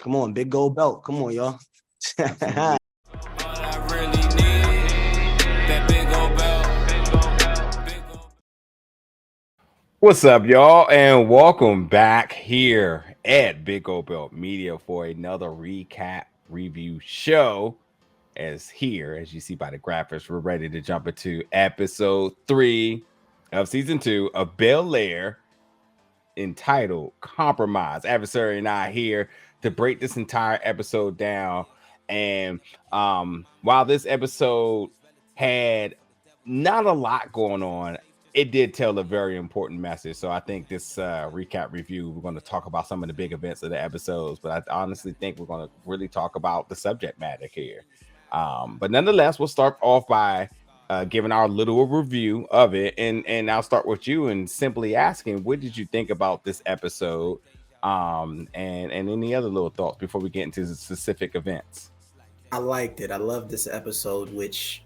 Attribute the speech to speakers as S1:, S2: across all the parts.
S1: Come on, big gold belt. Come on, y'all.
S2: What's up, y'all, and welcome back here at Big Old Belt Media for another recap review show. As you see by the graphics, we're ready to jump into episode 3 of season 2 of Bel-Air, entitled Compromise. Adversary and I here to break this entire episode down. And while this episode had not a lot going on, it did tell a very important message. So I think this recap review, we're going to talk about some of the big events of the episodes, but I honestly think we're going to really talk about the subject matter here. But nonetheless, we'll start off by giving our little review of it, and I'll start with you and simply asking, what did you think about this episode, and any other little thoughts before we get into the specific events?
S3: I liked it. I love this episode, which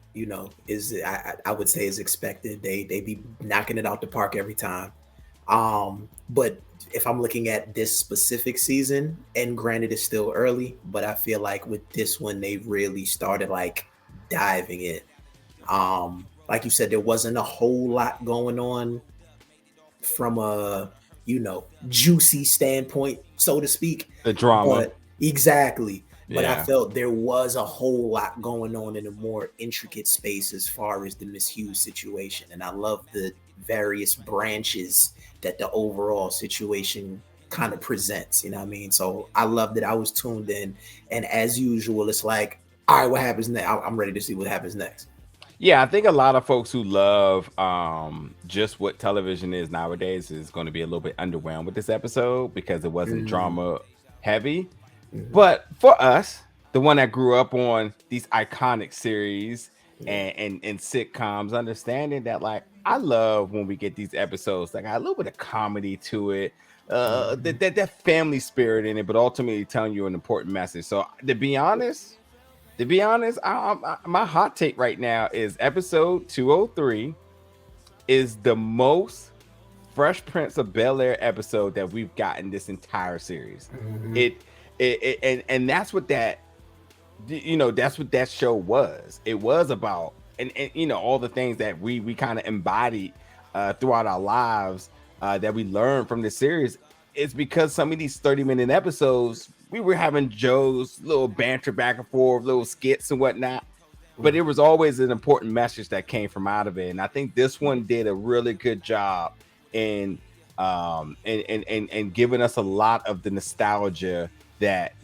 S3: is I would say is expected. They be knocking it out the park every time. But if I'm looking at this specific season, and granted it's still early, but I feel like with this one they really started like diving in. Like you said, there wasn't a whole lot going on from a juicy standpoint, so to speak.
S2: The drama.
S3: Exactly. But
S2: Yeah.
S3: I felt there was a whole lot going on in a more intricate space as far as the Miss Hughes situation. And I love the various branches that the overall situation kind of presents. You know what I mean? So I loved it. I was tuned in. And as usual, it's like, all right, what happens next? I'm ready to see what happens next.
S2: Yeah, I think a lot of folks who love just what television is nowadays is going to be a little bit underwhelmed with this episode because it wasn't drama heavy. But for us, the one that grew up on these iconic series and sitcoms, understanding that, like, I love when we get these episodes that got a little bit of comedy to it, that family spirit in it, but ultimately telling you an important message. So to be honest, my hot take right now is episode 203 is the most Fresh Prince of Bel-Air episode that we've gotten this entire series. And that's what that's what that show was. It was about, and all the things that we kind of embodied throughout our lives that we learned from the series. It's because some of these 30-minute episodes, we were having Joe's little banter back and forth, little skits and whatnot, but it was always an important message that came from out of it. And I think this one did a really good job in giving us a lot of the nostalgia that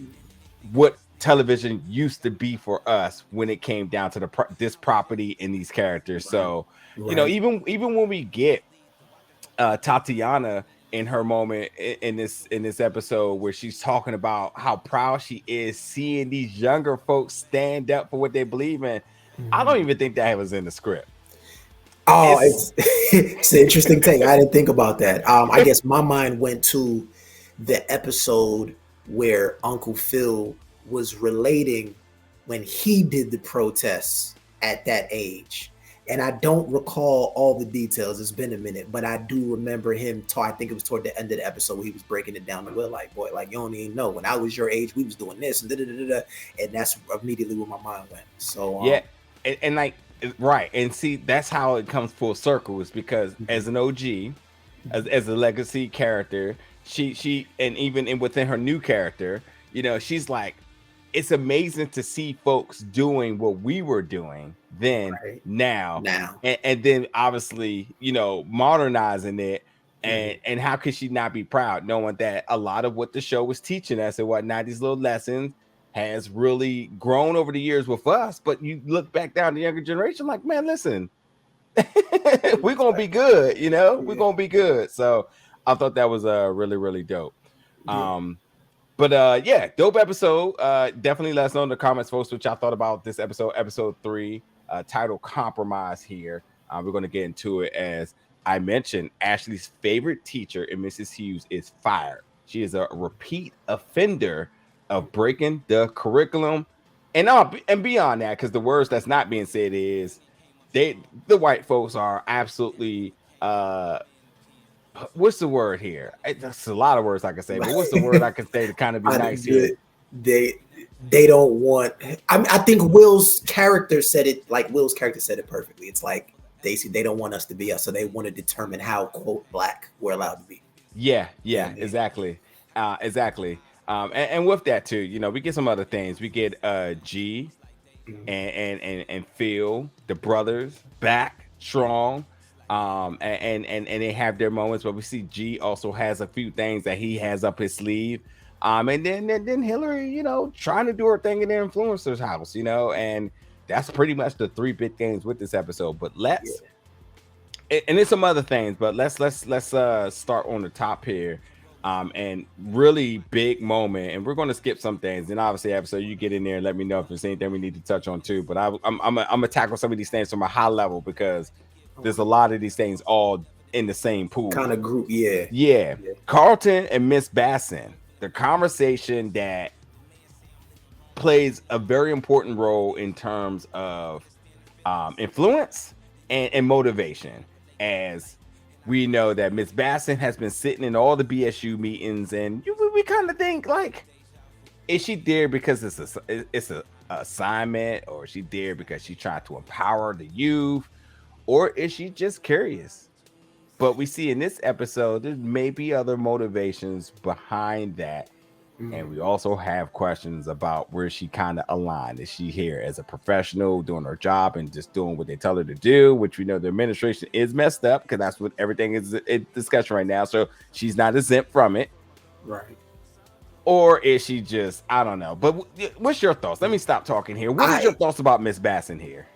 S2: what television used to be for us when it came down to this property and these characters. So even when we get Tatiana in her moment in this episode where she's talking about how proud she is seeing these younger folks stand up for what they believe in, I don't even think that was in the script.
S3: Oh, it's an interesting thing. I didn't think about that. I guess my mind went to the episode where Uncle Phil was relating when he did the protests at that age. And I don't recall all the details. It's been a minute, but I do remember him I think it was toward the end of the episode where he was breaking it down to Will, like, boy, like, you don't even know. When I was your age, we was doing this and and that's immediately where my mind went. So
S2: yeah, and like, right. And see, that's how it comes full circle, is because as an OG, as a legacy character, she and even within her new character, she's like, it's amazing to see folks doing what we were doing then, now. And then obviously, modernizing it, and how could she not be proud knowing that a lot of what the show was teaching us and whatnot, these little lessons, has really grown over the years with us. But you look back down the younger generation, like, man, listen, we're gonna be good, we're gonna be good. So I thought that was really, really dope. But dope episode. Definitely let us know in the comments, folks, what y'all thought about this episode 3, titled Compromise here. We're going to get into it. As I mentioned, Ashley's favorite teacher in Mrs. Hughes is fired. She is a repeat offender of breaking the curriculum. And beyond that, because the words that's not being said is the white folks are absolutely what's the word here? That's a lot of words I can say, but what's the word I can say to kind of be nice here?
S3: they don't want. I think Will's character said it perfectly. It's like they don't want us to be us, so they want to determine how quote black we're allowed to be.
S2: Yeah, exactly. Exactly. And with that too, you know, we get some other things. We get G and Phil, the brothers, back strong. And they have their moments, but we see G also has a few things that he has up his sleeve. And then Hilary, you know, trying to do her thing in the influencer's house, you know, and that's pretty much the three big things with this episode. But and there's some other things, but let's start on the top here. And really big moment, and we're going to skip some things. And obviously, episode, you get in there and let me know if there's anything we need to touch on too. But I'm gonna tackle some of these things from a high level because there's a lot of these things all in the same pool
S3: kind of group.
S2: Yeah. Carlton and Miss Bassin, the conversation that plays a very important role in terms of influence and motivation, as we know that Miss Bassin has been sitting in all the BSU meetings, and we kind of think like, is she there because it's a assignment, or is she there because she tried to empower the youth, or is she just curious? But we see in this episode there may be other motivations behind that. And we also have questions about where she kind of aligned. Is she here as a professional doing her job and just doing what they tell her to do, which we know the administration is messed up because that's what everything is in discussion right now. So she's not exempt from it.
S3: Right.
S2: Or is she just, I don't know. But what's your thoughts? Let me stop talking here. What is your thoughts about Miss Bassin here?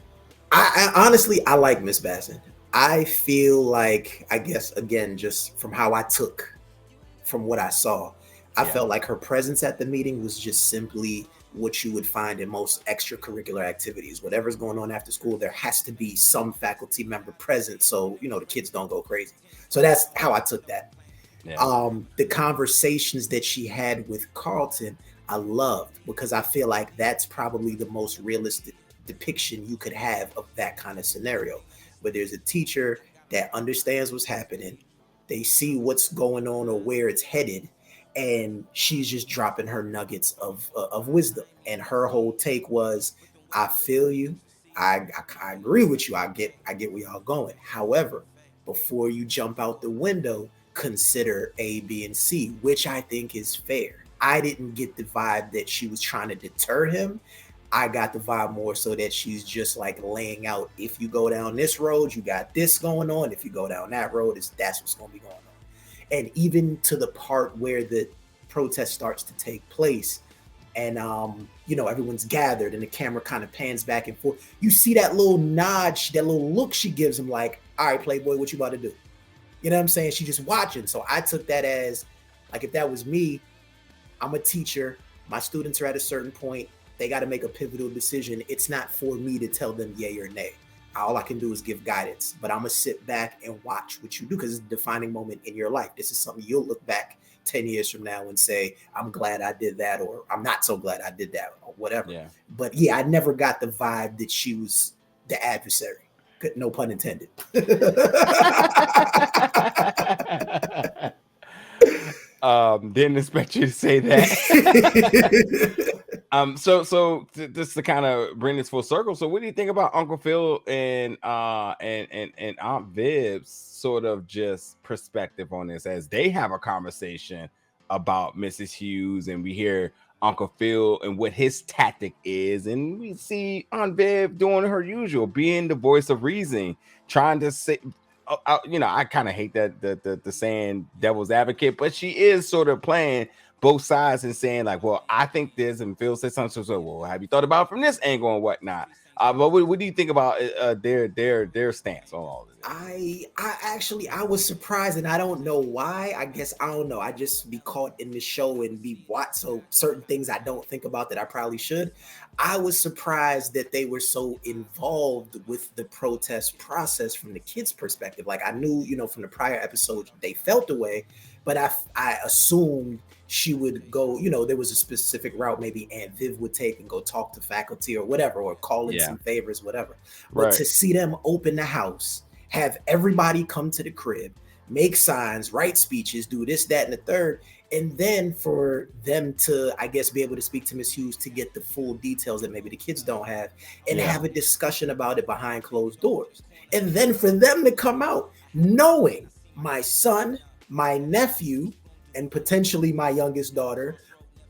S3: I honestly, I like Miss Bassin. I feel like, I guess, again, just from how I took from what I saw, I felt like her presence at the meeting was just simply what you would find in most extracurricular activities. Whatever's going on after school, there has to be some faculty member present so, you know, the kids don't go crazy. So that's how I took that. Yeah. The conversations that she had with Carlton, I loved, because I feel like that's probably the most realistic depiction you could have of that kind of scenario. But there's a teacher that understands what's happening. They see what's going on or where it's headed. And she's just dropping her nuggets of wisdom. And her whole take was, I feel you. I agree with you. I get where y'all going. However, before you jump out the window, consider A, B, and C, which I think is fair. I didn't get the vibe that she was trying to deter him. I got the vibe more so that she's just like laying out, if you go down this road, you got this going on. If you go down that road, that's what's going to be going on. And even to the part where the protest starts to take place and, you know, everyone's gathered and the camera kind of pans back and forth. You see that little nod, that little look she gives him like, all right, Playboy, what you about to do? You know what I'm saying? She's just watching. So I took that as, like, if that was me, I'm a teacher. My students are at a certain point. They got to make a pivotal decision. It's not for me to tell them yay or nay. All I can do is give guidance, but I'm going to sit back and watch what you do because it's a defining moment in your life. This is something you'll look back 10 years from now and say, I'm glad I did that, or I'm not so glad I did that, or whatever. Yeah. But yeah, I never got the vibe that she was the adversary. No pun intended.
S2: Didn't expect you to say that. So just to kind of bring this full circle. So what do you think about Uncle Phil and Aunt Viv's sort of just perspective on this as they have a conversation about Mrs. Hughes, and we hear Uncle Phil and what his tactic is, and we see Aunt Viv doing her usual, being the voice of reason, trying to say, you know, I kind of hate that the saying devil's advocate, but she is sort of playing both sides and saying like, well, I think this, and Phil says something, so well, have you thought about it from this angle and whatnot? But what do you think about their stance on all of this?
S3: I was surprised, and I don't know why. I guess I don't know. I just be caught in the show and be watched, so certain things I don't think about that I probably should. I was surprised that they were so involved with the protest process from the kids' perspective. Like I knew, you know, from the prior episode they felt the way, but I assumed she would go, you know, there was a specific route maybe Aunt Viv would take and go talk to faculty or whatever, or call in some favors, whatever. But to see them open the house, have everybody come to the crib, make signs, write speeches, do this, that, and the third, And then for them to, I guess, be able to speak to Miss Hughes to get the full details that maybe the kids don't have, and have a discussion about it behind closed doors. And then for them to come out knowing my son, my nephew, and potentially my youngest daughter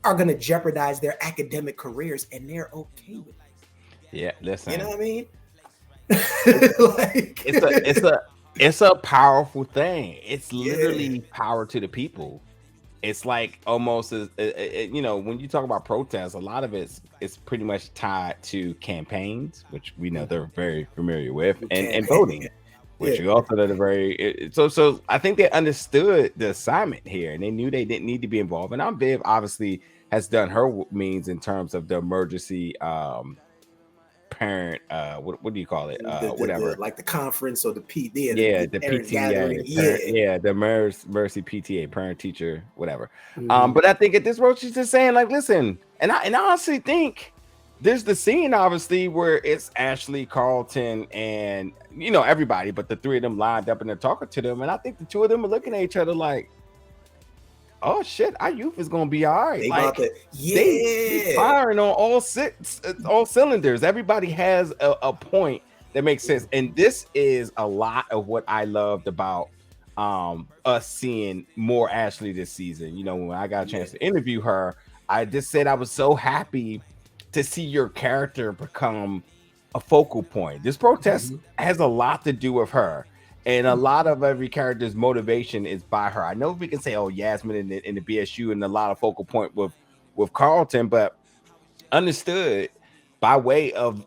S3: are going to jeopardize their academic careers, and they're okay with it.
S2: Yeah, listen.
S3: You know what I mean?
S2: Like, it's a powerful thing. It's literally power to the people. It's like almost as you know, when you talk about protests, a lot of it's pretty much tied to campaigns, which we know they're very familiar with, and voting, which you also know they're very. So I think they understood the assignment here, and they knew they didn't need to be involved. And Viv obviously has done her means in terms of the emergency parent what do you call it, whatever,
S3: like the conference or the PTA,
S2: the PTA, the mercy PTA, parent teacher whatever. But I think at this point she's just saying like, listen, and I honestly think there's the scene obviously where it's Ashley, Carlton, and you know everybody, but the three of them lined up and they're talking to them, and I think the two of them are looking at each other like, oh shit, our youth is gonna be all right. Like, they firing on all cylinders. Everybody has a point that makes sense, and this is a lot of what I loved about us seeing more Ashley this season. You know, when I got a chance to interview her, I just said I was so happy to see your character become a focal point. This protest has a lot to do with her. And a lot of every character's motivation is by her. I know we can say, oh, Yasmin in the BSU and a lot of focal point with Carlton, but understood by way of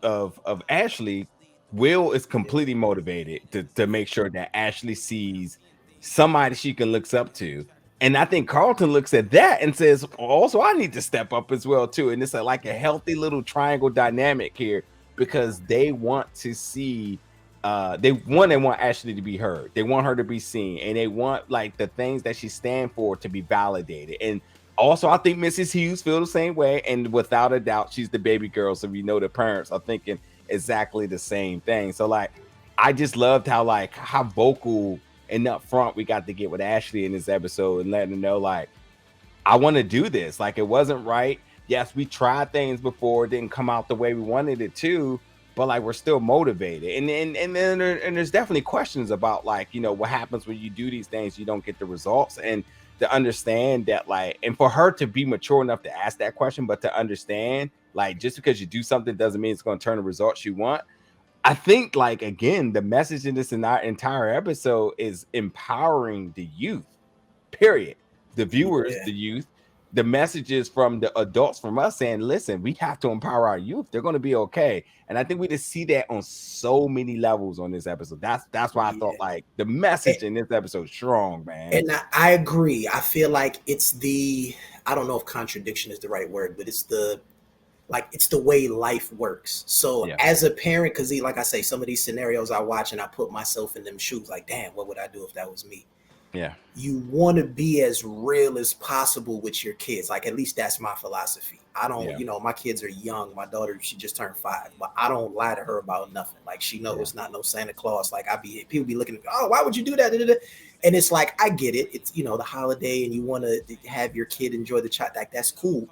S2: Ashley, Will is completely motivated to make sure that Ashley sees somebody she can look up to. And I think Carlton looks at that and says, also, I need to step up as well, too. And it's like a healthy little triangle dynamic here because they want to see they want Ashley to be heard. They want her to be seen, and they want like the things that she stands for to be validated. And also, I think Mrs. Hughes feel the same way. And without a doubt, she's the baby girl, so we know the parents are thinking exactly the same thing. So like, I just loved how vocal and upfront we got to get with Ashley in this episode and letting her know like, I want to do this. Like, it wasn't right. Yes, we tried things before, it didn't come out the way we wanted it to. But like, we're still motivated, and there's definitely questions about like, you know, what happens when you do these things, you don't get the results, and to understand that like, and for her to be mature enough to ask that question, but to understand like, just because you do something doesn't mean it's going to turn the results you want. I think like, again, the message in this entire episode is empowering the youth, period. The viewers, the youth. The messages from the adults, from us saying, listen, we have to empower our youth. They're going to be okay. And I think we just see that on so many levels on this episode. That's why I thought like the message in this episode is strong, man.
S3: And I agree. I feel like it's I don't know if contradiction is the right word, but it's the way life works. So as a parent, because like I say, some of these scenarios I watch and I put myself in them shoes, like, damn, what would I do if that was me?
S2: Yeah.
S3: You want to be as real as possible with your kids. Like, at least that's my philosophy. I don't, you know, my kids are young. My daughter, she just turned 5, but I don't lie to her about nothing. Like, she knows it's not no Santa Claus. Like, people be looking at me, oh, why would you do that? And it's like, I get it. It's, you know, the holiday and you want to have your kid enjoy the child. Like, that's cool.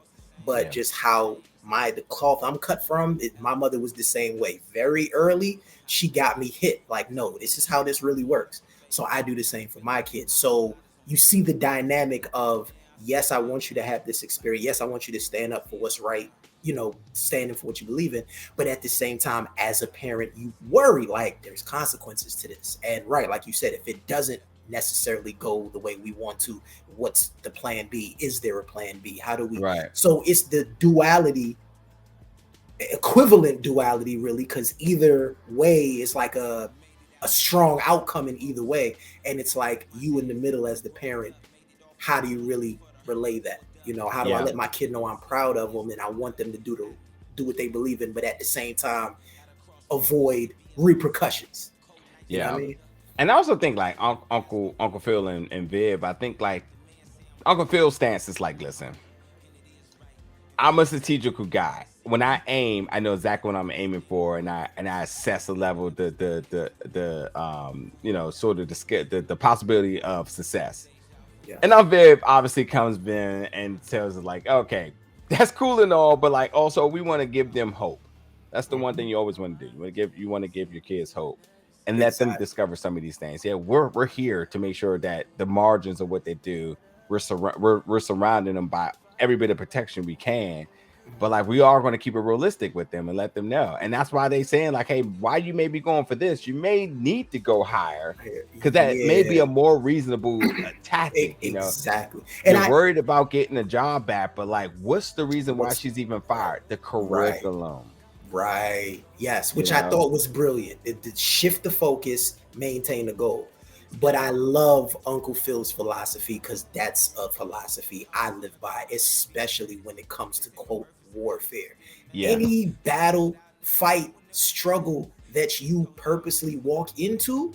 S3: But just how the cloth I'm cut from, my mother was the same way. Very early, she got me hit. Like, no, this is how this really works. So I do the same for my kids. So you see the dynamic of, yes, I want you to have this experience. Yes, I want you to stand up for what's right, you know, standing for what you believe in. But at the same time, as a parent, you worry like there's consequences to this. And right, like you said, if it doesn't necessarily go the way we want to, what's the plan B? Is there a plan B? How do we?
S2: Right.
S3: So it's the duality, equivalent duality, really, because either way is like a strong outcome in either way. And it's like you in the middle as the parent, how do you really relay that? You know, how do I let my kid know I'm proud of them and I want them to do what they believe in, but at the same time, avoid repercussions. You know what I mean?
S2: And I also think like Uncle Phil and Viv, I think like Uncle Phil's stance is like, listen, I'm a strategical guy. When I aim, I know exactly what I'm aiming for, and I assess the level, the you know, sort of the possibility of success. And now Viv obviously comes in and tells us like, okay, that's cool and all, but like also we want to give them hope. That's the one thing you always want to do. You want to give your kids hope and let them discover some of these things. Yeah, we're here to make sure that the margins of what they do, we're surrounding them by every bit of protection we can. But like we are going to keep it realistic with them and let them know. And that's why they saying like, hey, why you may be going for this? You may need to go higher because that may be a more reasonable tactic.
S3: Exactly.
S2: And you're worried about getting a job back, but like, what's the reason why she's even fired? The curriculum.
S3: Right. Yes. Which I thought was brilliant. It shift the focus, maintain the goal. But I love Uncle Phil's philosophy because that's a philosophy I live by, especially when it comes to quote warfare. Any battle, fight, struggle that you purposely walk into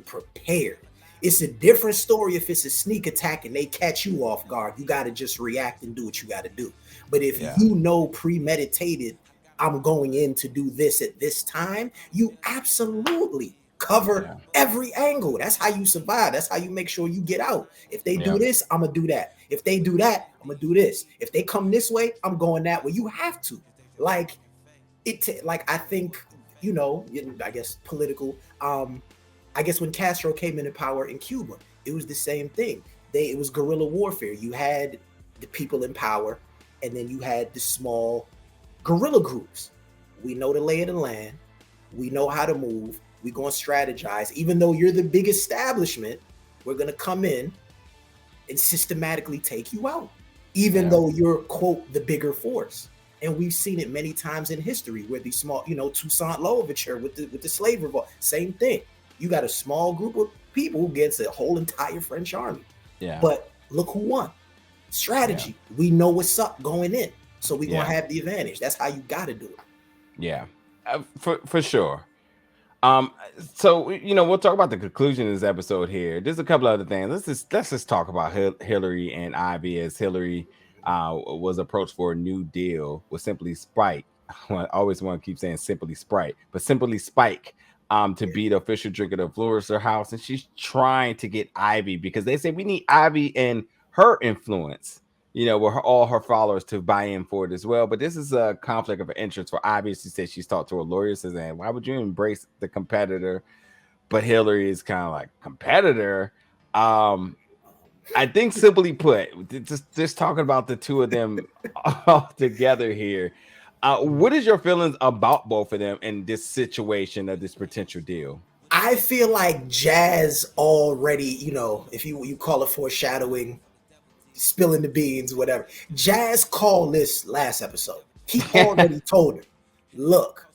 S3: prepared. It's a different story if it's a sneak attack and they catch you off guard. You got to just react and do what you got to do. But if you know premeditated, I'm going in to do this at this time, you absolutely cover every angle. That's how you survive. That's how you make sure you get out. If they do this, I'm gonna do that. If they do that, I'm gonna do this. If they come this way, I'm going that way. You have to. Like I think, I guess political. I guess when Castro came into power in Cuba, it was the same thing. It was guerrilla warfare. You had the people in power, and then you had the small guerrilla groups. We know the lay of the land. We know how to move. We're going to strategize. Even though you're the big establishment, we're going to come in and systematically take you out, even though you're, quote, the bigger force. And we've seen it many times in history where these small, Toussaint Louverture with the slave revolt, same thing. You got a small group of people against a whole entire French army. Yeah. But look who won. Strategy. Yeah. We know what's up going in. So we're going to have the advantage. That's how you got to do it.
S2: Yeah, for sure. So we'll talk about the conclusion of this episode here. There's a couple other things. Let's just talk about Hilary and Ivy, as Hilary was approached for a new deal with Simply Sprite. I always want to keep saying Simply Sprite, but Simply Spike to be the official drink of the Florister house, and she's trying to get Ivy because they say we need Ivy and her influence, with all her followers to buy in for it as well. But this is a conflict of interest for Ivy. She said she's talked to her lawyer, says, and why would you embrace the competitor? But Hilary is kind of like, competitor. I think simply put, just talking about the two of them all together here. What is your feelings about both of them in this situation of this potential deal?
S3: I feel like Jazz already, if you call it foreshadowing, spilling the beans, whatever. Jazz called this last episode. He already told her, look,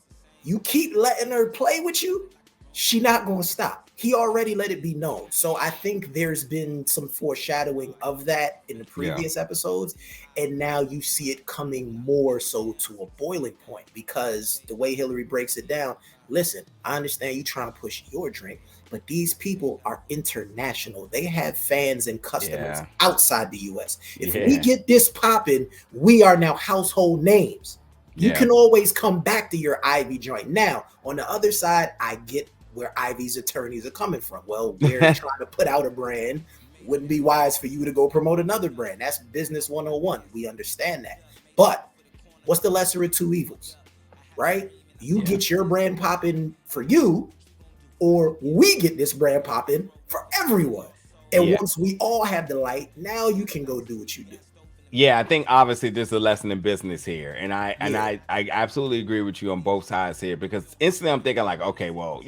S3: you keep letting her play with you, she not going to stop. He already let it be known. So I think there's been some foreshadowing of that in the previous episodes. And now you see it coming more so to a boiling point because the way Hilary breaks it down, listen, I understand you trying to push your drink, but these people are international. They have fans and customers outside the U.S. If we get this popping, we are now household names. You can always come back to your Ivy joint. Now, on the other side, I get where Ivy's attorneys are coming from. Well, we're trying to put out a brand. Wouldn't be wise for you to go promote another brand. That's business 101. We understand that. But what's the lesser of two evils, right? You get your brand popping for you, or we get this brand popping for everyone. And once we all have the light, now you can go do what you do.
S2: Yeah, I think obviously there's a lesson in business here. And I absolutely agree with you on both sides here, because instantly I'm thinking like, okay, well,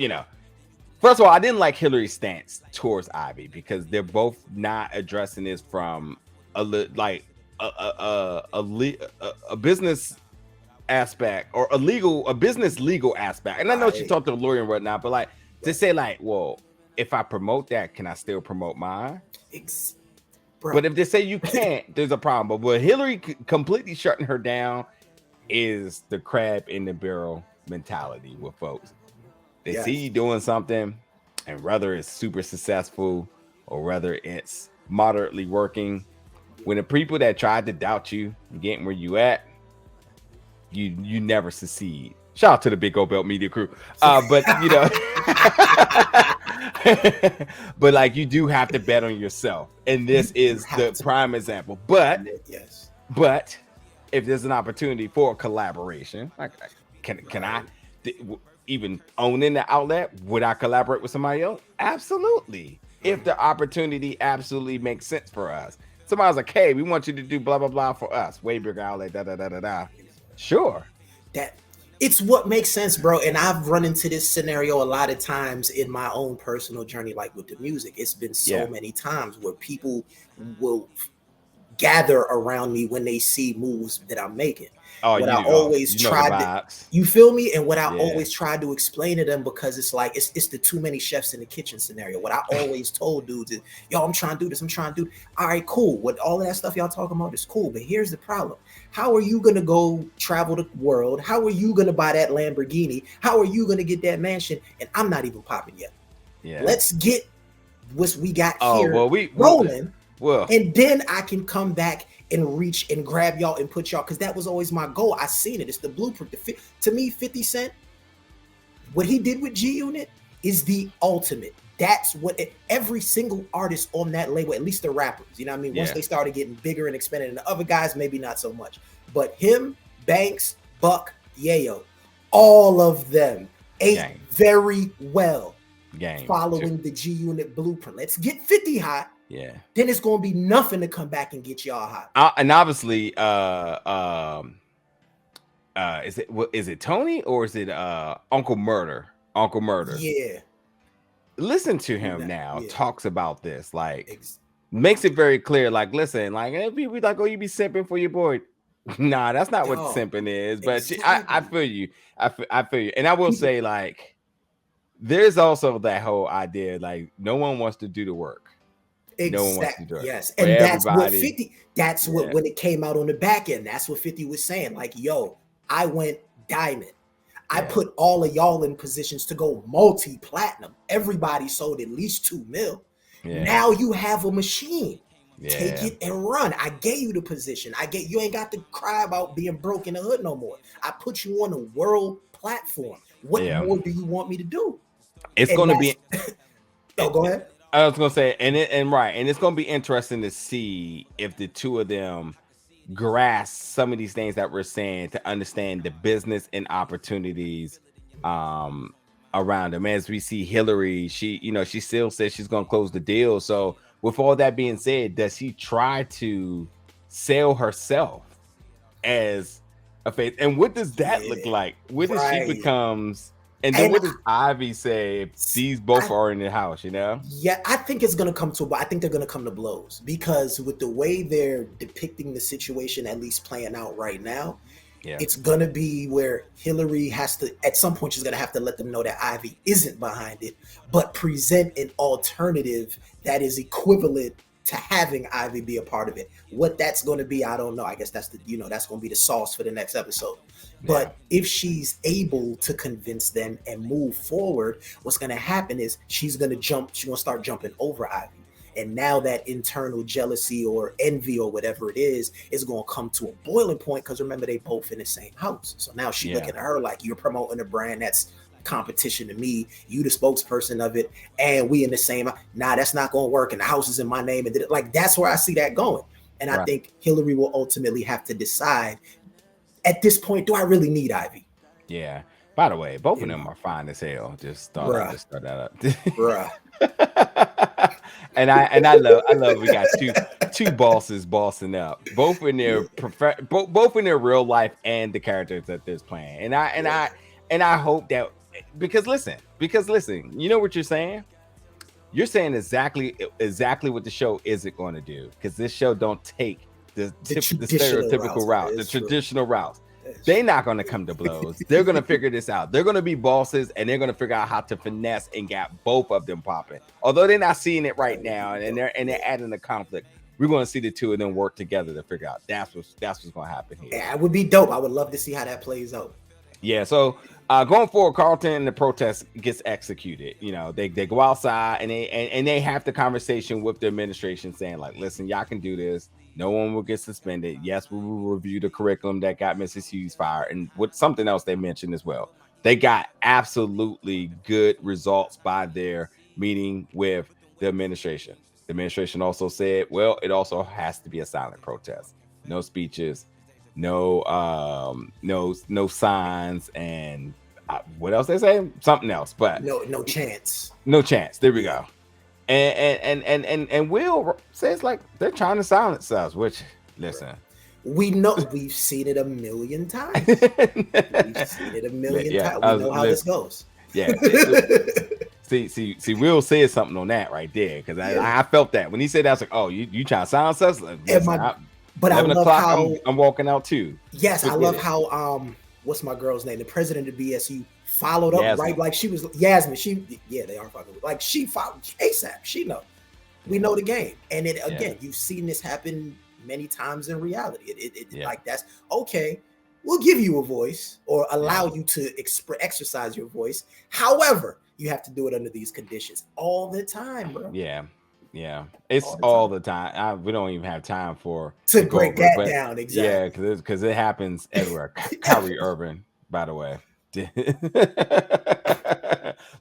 S2: first of all, I didn't like Hilary's stance towards Ivy because they're both not addressing this from a business aspect or a business legal aspect. And I know she talked to a lawyer and whatnot, but like to say like, well, if I promote that, can I still promote mine? But if they say you can't, there's a problem. But what Hilary completely shutting her down is the crab in the barrel mentality with folks. They see you doing something, and whether it's super successful or whether it's moderately working, when the people that tried to doubt you and getting where you at, you never succeed. Shout out to the Big Old Belt Media crew. But But like you do have to bet on yourself, and this is the prime example. But
S3: yes,
S2: but if there's an opportunity for a collaboration, like can I even owning the outlet, would I collaborate with somebody else? Absolutely. If the opportunity absolutely makes sense for us. Somebody's like, hey, we want you to do blah blah blah for us, way bigger outlet, da da da da da. Sure.
S3: That it's what makes sense, bro. And I've run into this scenario a lot of times in my own personal journey, like with the music. It's been so many times where people will gather around me when they see moves that I'm making.
S2: Oh,
S3: what I always tried to, you feel me? And what I always tried to explain to them, because it's like it's the too many chefs in the kitchen scenario. What I always told dudes is, yo, I'm trying to do this. I'm trying to do. All right, cool. What all of that stuff y'all talking about is cool, but here's the problem. How are you gonna go travel the world? How are you gonna buy that Lamborghini? How are you gonna get that mansion? And I'm not even popping yet. Yeah. Let's get what we got here rolling. Well, and then I can come back and reach and grab y'all and put y'all, because that was always my goal. I seen it. It's the blueprint. To me, 50 Cent, what he did with G Unit is the ultimate. That's what every single artist on that label, at least the rappers, you know what I mean? Once they started getting bigger and expanded, and the other guys, maybe not so much. But him, Banks, Buck, Yayo, all of them ate very well following the G Unit blueprint. Let's get 50 hot.
S2: Yeah.
S3: Then it's gonna be nothing to come back and get y'all hot.
S2: And obviously, is it Tony or is it Uncle Murder? Uncle Murder.
S3: Yeah.
S2: Listen to him now. Talks about this, like makes it very clear. Like, listen, like we like, oh, you be simping for your boy. Nah, that's not what simping is. But I feel you. I feel you. And I will say, like, there's also that whole idea, like, no one wants to do the work.
S3: Exactly. Yes, and that's what 50. That's what when it came out on the back end. That's what 50 was saying. Like, yo, I went diamond. I put all of y'all in positions to go multi-platinum. Everybody sold at least 2 mil. Now you have a machine. Take it and run. I gave you the position. You ain't got to cry about being broke in the hood no more. I put you on a world platform. What more do you want me to do?
S2: It's going to be.
S3: Oh, go ahead.
S2: I was gonna say, and it's gonna be interesting to see if the two of them grasp some of these things that we're saying to understand the business and opportunities around them. As we see Hilary, she still says she's gonna close the deal. So with all that being said, does she try to sell herself as a face? And what does that look like? What does she becomes? And then what does Ivy say if these both are in the house, you know? Yeah,
S3: I think it's going to come to, I think they're going to come to blows, because with the way they're depicting the situation, at least playing out right now, it's going to be where Hilary has to, at some point, she's going to have to let them know that Ivy isn't behind it, but present an alternative that is equivalent to having Ivy be a part of it. What that's going to be, I don't know. I guess that's that's going to be the sauce for the next episode. But if she's able to convince them and move forward, what's going to happen is she's going to start jumping over Ivy. And now that internal jealousy or envy or whatever it is going to come to a boiling point, because remember, they both in the same house. So now she's looking at her like, you're promoting a brand that's competition to me, you the spokesperson of it, and we in the same. Nah, that's not going to work, and the house is in my name, and like that's where I see that going. And I think Hilary will ultimately have to decide at this point, do I really need Ivy?
S2: Yeah. By the way, both of them are fine as hell. Just start that up.
S3: Bruh.
S2: and I love we got two bosses bossing up, both in their both in their real life and the characters that they're playing. And I hope that because listen, you know what you're saying? You're saying exactly what the show isn't going to do, because this show don't take the stereotypical route, the traditional routes. They're not going to come to blows. They're going to figure this out. They're going to be bosses, and they're going to figure out how to finesse and get both of them popping. Although they're not seeing it right now, and they're adding the conflict. We're going to see the two of them work together to figure out that's what's going to happen here.
S3: Yeah, it would be dope. I would love to see how that plays out.
S2: Yeah, so going forward, Carlton and the protest gets executed. You know, they go outside and they have the conversation with the administration saying, like, listen, y'all can do this. No one will get suspended. Yes, we will review the curriculum that got Mrs. Hughes fired. And with something else they mentioned as well, they got absolutely good results by their meeting with the administration. The administration also said, well, it also has to be a silent protest. No speeches, no signs, and what else they say? Something else, but
S3: no chance.
S2: No chance. There we go. And Will says like they're trying to silence us, which listen.
S3: We know we've seen it a million times. We've seen it a million times. We know how this goes.
S2: Yeah. See, Will said something on that right there because I felt that when he said that, I was like, oh, you trying to silence us?
S3: But I love how
S2: I'm walking out too.
S3: Yes, I love how what's my girl's name? The president of BSU followed up right like she was Yasmin. They are fucking like she followed ASAP. She know. We know the game, and again, you've seen this happen many times in reality. Like that's okay. We'll give you a voice or allow you to exercise your voice. However, you have to do it under these conditions all the time, bro.
S2: Yeah. It's all the time. We don't even have time
S3: to break that down. Exactly.
S2: Yeah, because it happens everywhere. Kyrie Irving, by the way.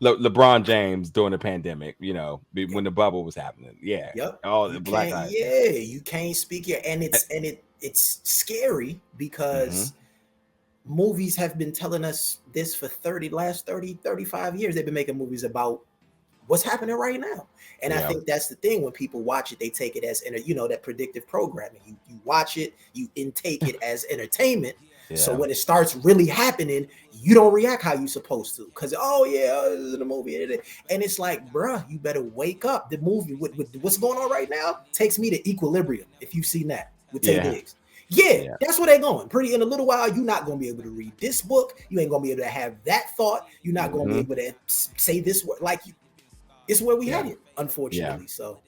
S2: LeBron James during the pandemic, when the bubble was happening. Yeah.
S3: Yep.
S2: All the black eyes.
S3: Yeah, you can't speak here. And it's scary because movies have been telling us this for 35 years. They've been making movies about what's happening right now. And I think that's the thing. When people watch it, they take it as that predictive programming. You watch it, you intake it as entertainment. Yeah. So when it starts really happening, you don't react how you're supposed to because this is a movie, and it's like, bruh, you better wake up. The movie with what's going on right now takes me to Equilibrium. If you've seen that with Tay Diggs, that's where they're going. Pretty in a little while, you're not gonna be able to read this book. You ain't gonna be able to have that thought. You're not gonna be able to say this word. Like it's where we headed, unfortunately. So.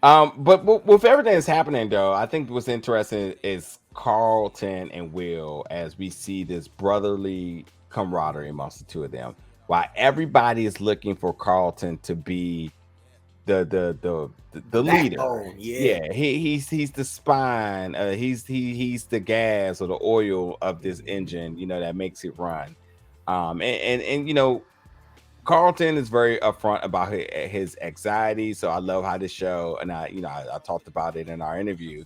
S2: But with everything that's happening, though, I think what's interesting is Carlton and Will as we see this brotherly camaraderie amongst the two of them. While everybody is looking for Carlton to be the leader, he's the spine, he's the gas or the oil of this engine, that makes it run. And Carlton is very upfront about his anxiety, so I love how this show, and I talked about it in our interview,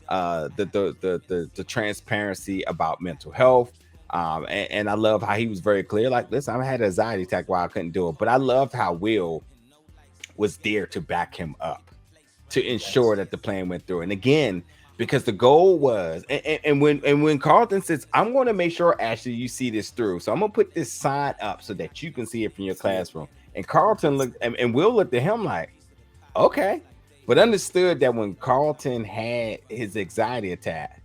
S2: the transparency about mental health, and I love how he was very clear. Like, listen, I had an anxiety attack while I couldn't do it, but I loved how Will was there to back him up, to ensure that the plan went through. And again, because the goal was, and when Carlton says, I'm going to make sure, Ashley, you see this through. So I'm going to put this sign up so that you can see it from your classroom. And Carlton looked, and Will looked at him like, okay. But understood that when Carlton had his anxiety attack,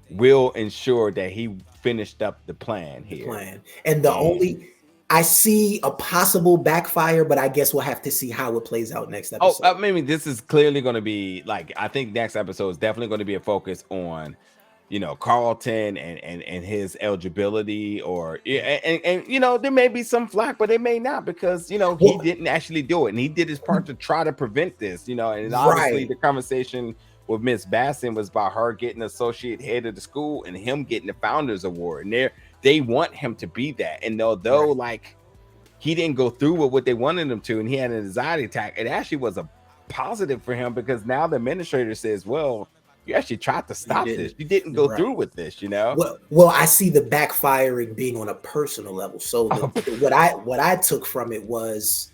S2: Will ensured that he finished up the plan here.
S3: And I see a possible backfire, but I guess we'll have to see how it plays out next episode.
S2: Maybe this is clearly going to be I think next episode is definitely going to be a focus on, Carlton and his eligibility, or and there may be some flack, but it may not, because he didn't actually do it, and he did his part to try to prevent this. And obviously the conversation with Miss Bassin was about her getting associate head of the school and him getting the founders award, and they want him to be that. And although he didn't go through with what they wanted him to, and he had an anxiety attack, it actually was a positive for him, because now the administrator says, well, you actually tried to stop this. You didn't go through with this,
S3: Well, I see the backfiring being on a personal level. So what I took from it was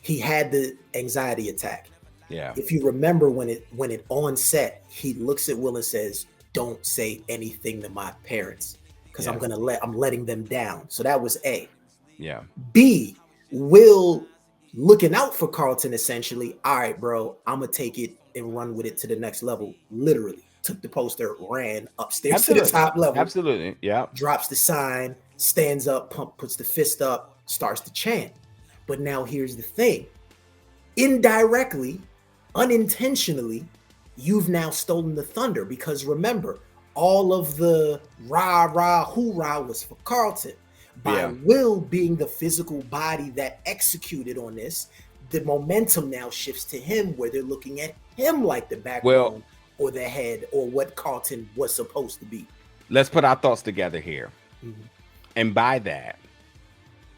S3: he had the anxiety attack.
S2: Yeah.
S3: If you remember when it on set, he looks at Will and says, don't say anything to my parents, because I'm letting them down. So that was A.
S2: Yeah.
S3: B, Will looking out for Carlton, essentially. All right, bro, I'm gonna take it and run with it to the next level. Literally took the poster, ran upstairs to the top level.
S2: Absolutely. Yeah.
S3: Drops the sign, stands up, puts the fist up, starts to chant. But now here's the thing. Indirectly, unintentionally, you've now stolen the thunder, because remember, all of the rah, hoorah was for Carlton. By Will being the physical body that executed on this, the momentum now shifts to him, where they're looking at him like the backbone or the head, or what Carlton was supposed to be.
S2: Let's put our thoughts together here. Mm-hmm. And by that,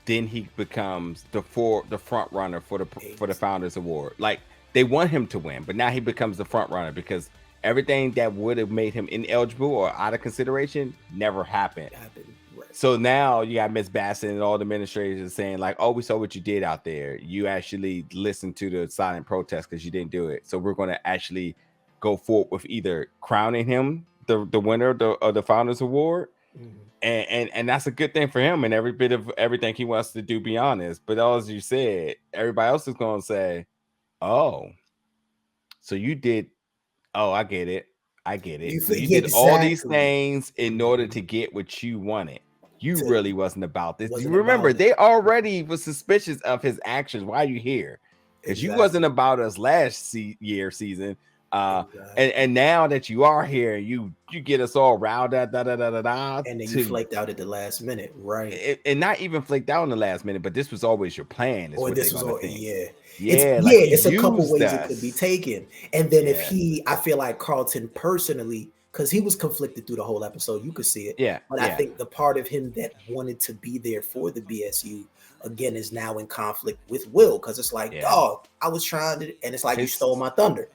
S2: then he becomes the front runner for the Founders Award. Like, they want him to win, but now he becomes the front runner because everything that would have made him ineligible or out of consideration never happened. Right. So now you got Miss Bassin and all the administrators saying like, "Oh, we saw what you did out there. You actually listened to the silent protest because you didn't do it. So we're going to actually go forward with either crowning him the winner of the Founders Award." And that's a good thing for him and every bit of everything he wants to do beyond this. But as you said, everybody else is going to say, "Oh, so you did. Oh, I get it. So you did all these things in order to get what you wanted. You really wasn't about this. You remember, they already was suspicious of his actions. Why are you here? Because you wasn't about us last season. And now that you are here, you get us all riled and then
S3: you flaked out at the last minute, right?
S2: And not even flaked out in the last minute, but this was always your plan.
S3: Or this was all,
S2: yeah,
S3: it's a couple ways it could be taken. And then if I feel like Carlton personally, because he was conflicted through the whole episode, you could see it.
S2: Yeah,
S3: but I think the part of him that wanted to be there for the BSU again is now in conflict with Will, because it's like, dog, I was trying to, and it's like you stole my thunder.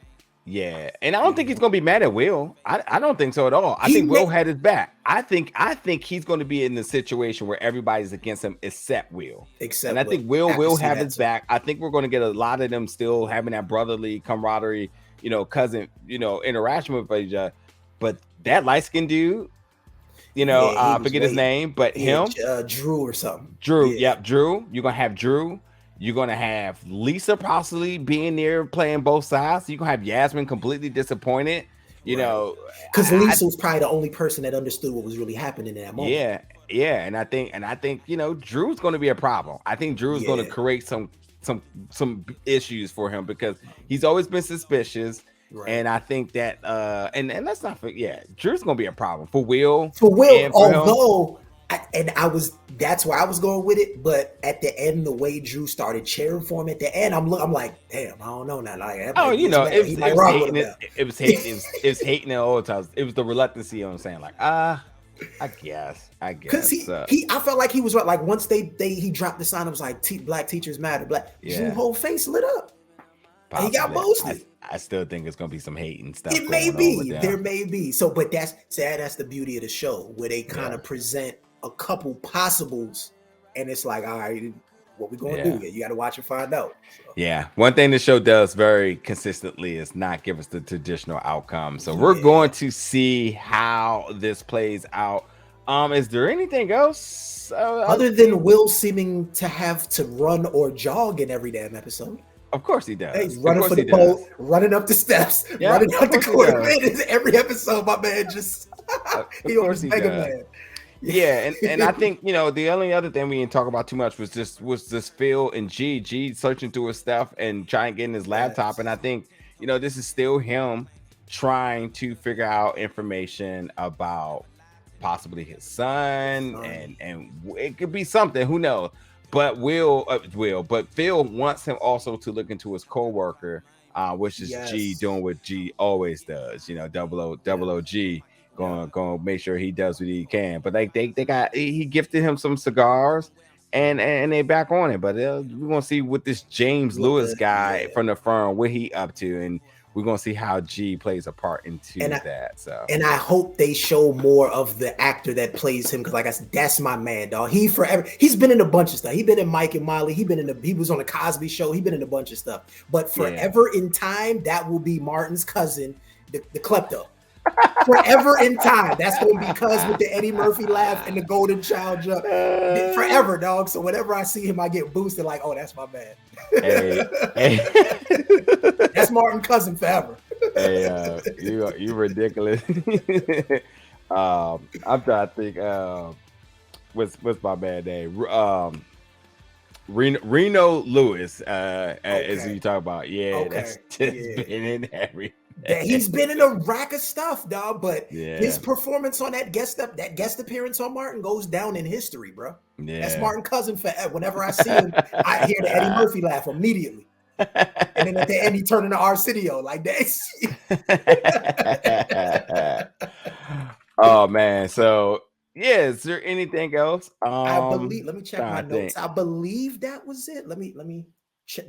S2: Yeah, and I don't think he's gonna be mad at Will. I don't think so at all. I think Will had his back. I think he's going to be in the situation where everybody's against him except Will. And I think Will will have his back. I think we're going to get a lot of them still having that brotherly camaraderie, cousin, interaction with each other. But that light-skinned dude, I forget his name, but him,
S3: Drew or something.
S2: Drew, Drew. You're gonna have Drew. You're going to have Lisa possibly being there playing both sides. You're going to have Yasmin completely disappointed,
S3: because Lisa was probably the only person that understood what was really happening in that moment.
S2: Yeah. And I think, Drew's going to be a problem. I think Drew's going to create some issues for him because he's always been suspicious. Right. And I think that, and let's not forget, Drew's going to be a problem for Will.
S3: Although... that's where I was going with it, but at the end, the way Drew started cheering for him at the end, I'm like, damn, I don't know now. Like,
S2: it was hating at all times. It was the reluctancy. I'm saying, like, I guess, because
S3: I felt like he was right. Like once he dropped the sign, it was like Black teachers matter. Drew's whole face lit up. He got boasted.
S2: I still think it's gonna be some hating stuff.
S3: There may be. So, but that's the beauty of the show, where they kind of present a couple possibles, and it's like, all right, what we gonna do? You got to watch and find out. So.
S2: Yeah, one thing the show does very consistently is not give us the traditional outcome. So we're going to see how this plays out. Is there anything else
S3: other than Will seeming to have to run or jog in every damn episode?
S2: Of course he does.
S3: He's running for the boat, running up the steps, running up the court. Every episode, my man just he was Mega Man.
S2: Yeah, and I think the only other thing we didn't talk about too much was this Phil and G searching through his stuff and trying to get in his laptop, and I think this is still him trying to figure out information about possibly his son, and it could be something, who knows. But but Phil wants him also to look into his coworker, which is G doing what G always does, double O G. Going make sure he does what he can, but like he gifted him some cigars, and they back on it. But we're gonna see what this James Lewis guy from the firm, what he up to, and we're gonna see how G plays a part into that. So, and
S3: I hope they show more of the actor that plays him, because like I said, that's my man, dog. He's been in a bunch of stuff. He's been in Mike and Molly. He was on the Cosby Show. He's been in a bunch of stuff. But forever in time, that will be Martin's cousin, the klepto. Forever in time, that's gonna be Cuz with the Eddie Murphy laugh and the Golden Child jump. Forever, dog. So whenever I see him, I get boosted. Like, oh, that's my man. Hey. That's Martin cousin forever.
S2: Hey, you ridiculous. I'm trying to think. What's my man name? Reno Lewis. As you talk about, that's just been in every.
S3: He's been in a rack of stuff, dog. But his performance on that guest appearance on Martin goes down in history, bro. Yeah. That's Martin cousin forever. Whenever I see him, I hear the Eddie Murphy laugh immediately. And then at the end, he turned into Arsenio like that.
S2: Oh man, so Yeah, is there anything else?
S3: I believe. Let me check my
S2: I
S3: notes.
S2: think.
S3: I believe that was it. Let me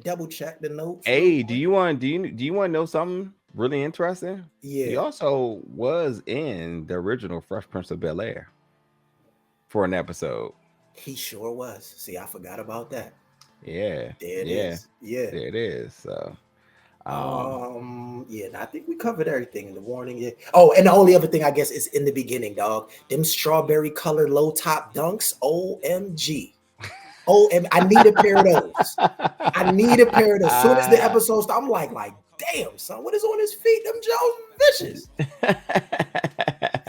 S3: double check the notes.
S2: Hey, do you want to know something really interesting?
S3: Yeah.
S2: He also was in the original Fresh Prince of Bel-Air for an episode.
S3: He sure was. See, I forgot about that.
S2: Yeah.
S3: There it is. Yeah.
S2: There it is. So
S3: yeah, I think we covered everything in the warning. Yeah. Oh, and the only other thing I guess is in the beginning, dog. Them strawberry colored low top dunks. OMG. I need a pair of those. I need a pair of those. As soon as the episode starts, I'm like, damn, son, what is on his feet? Them Jones vicious.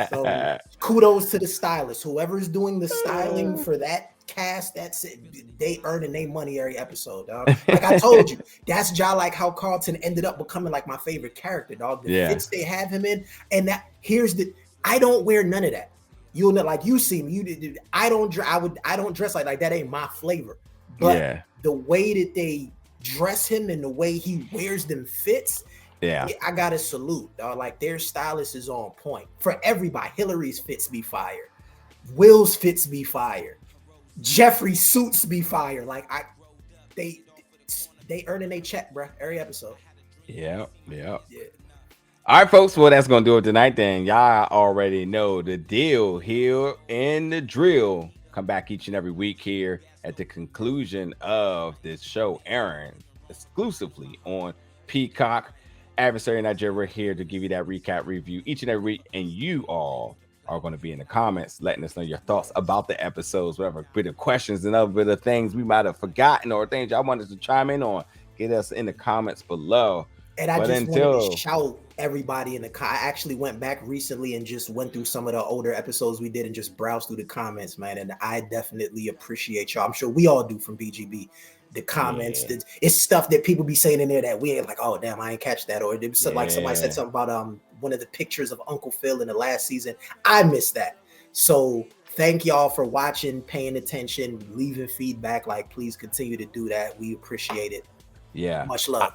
S3: So kudos to the stylist. Whoever's doing the styling for that cast, that's it. They earning their money every episode, dog. Like I told you, that's like how Carlton ended up becoming like my favorite character, dog. The fits they have him in, and I don't wear none of that. You'll know, like you see me. I don't dress like that. Ain't my flavor. But the way that they dress him and the way he wears them fits, I gotta salute, dog. Like their stylist is on point for everybody. Hilary's fits be fire. Will's fits be fire. Jeffrey's suits be fire. Like they earning a check, bro. Every episode.
S2: Yeah. All right, folks. Well, that's gonna do it tonight. Then y'all already know the deal here in the drill. Come back each and every week here at the conclusion of this show, airing exclusively on Peacock. Adversary Nigeria, we're here to give you that recap review each and every week, and you all are going to be in the comments letting us know your thoughts about the episodes, whatever bit of questions and other bit of things we might have forgotten or things y'all wanted to chime in on. Get us in the comments below.
S3: And I wanted to shout everybody in the I actually went back recently and just went through some of the older episodes we did and just browsed through the comments, man. And I definitely appreciate y'all. I'm sure we all do from BGB. The comments, it's stuff that people be saying in there that we ain't like, oh damn, I ain't catch that. Or like somebody said something about one of the pictures of Uncle Phil in the last season. I missed that. So thank y'all for watching, paying attention, leaving feedback. Like, please continue to do that. We appreciate it.
S2: Yeah.
S3: Much love.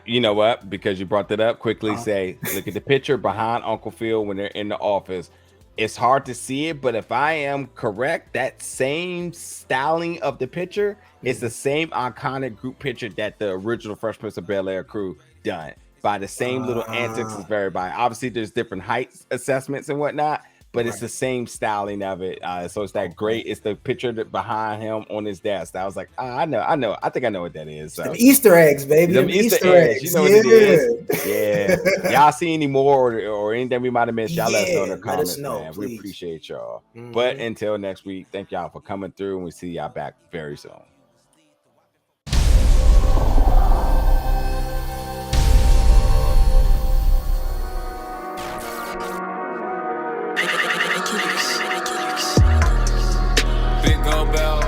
S2: You know what? Because you brought that up, quickly say, look at the picture behind Uncle Phil when they're in the office. It's hard to see it, but if I am correct, that same styling of the picture is the same iconic group picture that the original Fresh Prince of Bel-Air crew done by the same little antics as everybody. Obviously, there's different height assessments and whatnot, but it's the same styling of it. So it's that great. It's the picture that behind him on his desk. I was like, I know. I think I know what that is. So.
S3: Them Easter eggs, baby.
S2: Them Easter eggs. You know what it is. Yeah. Y'all see any more or anything we might have missed? Y'all let us know in the comments, man. Please. We appreciate y'all. But until next week, thank y'all for coming through, and we see y'all back very soon. Big old bell.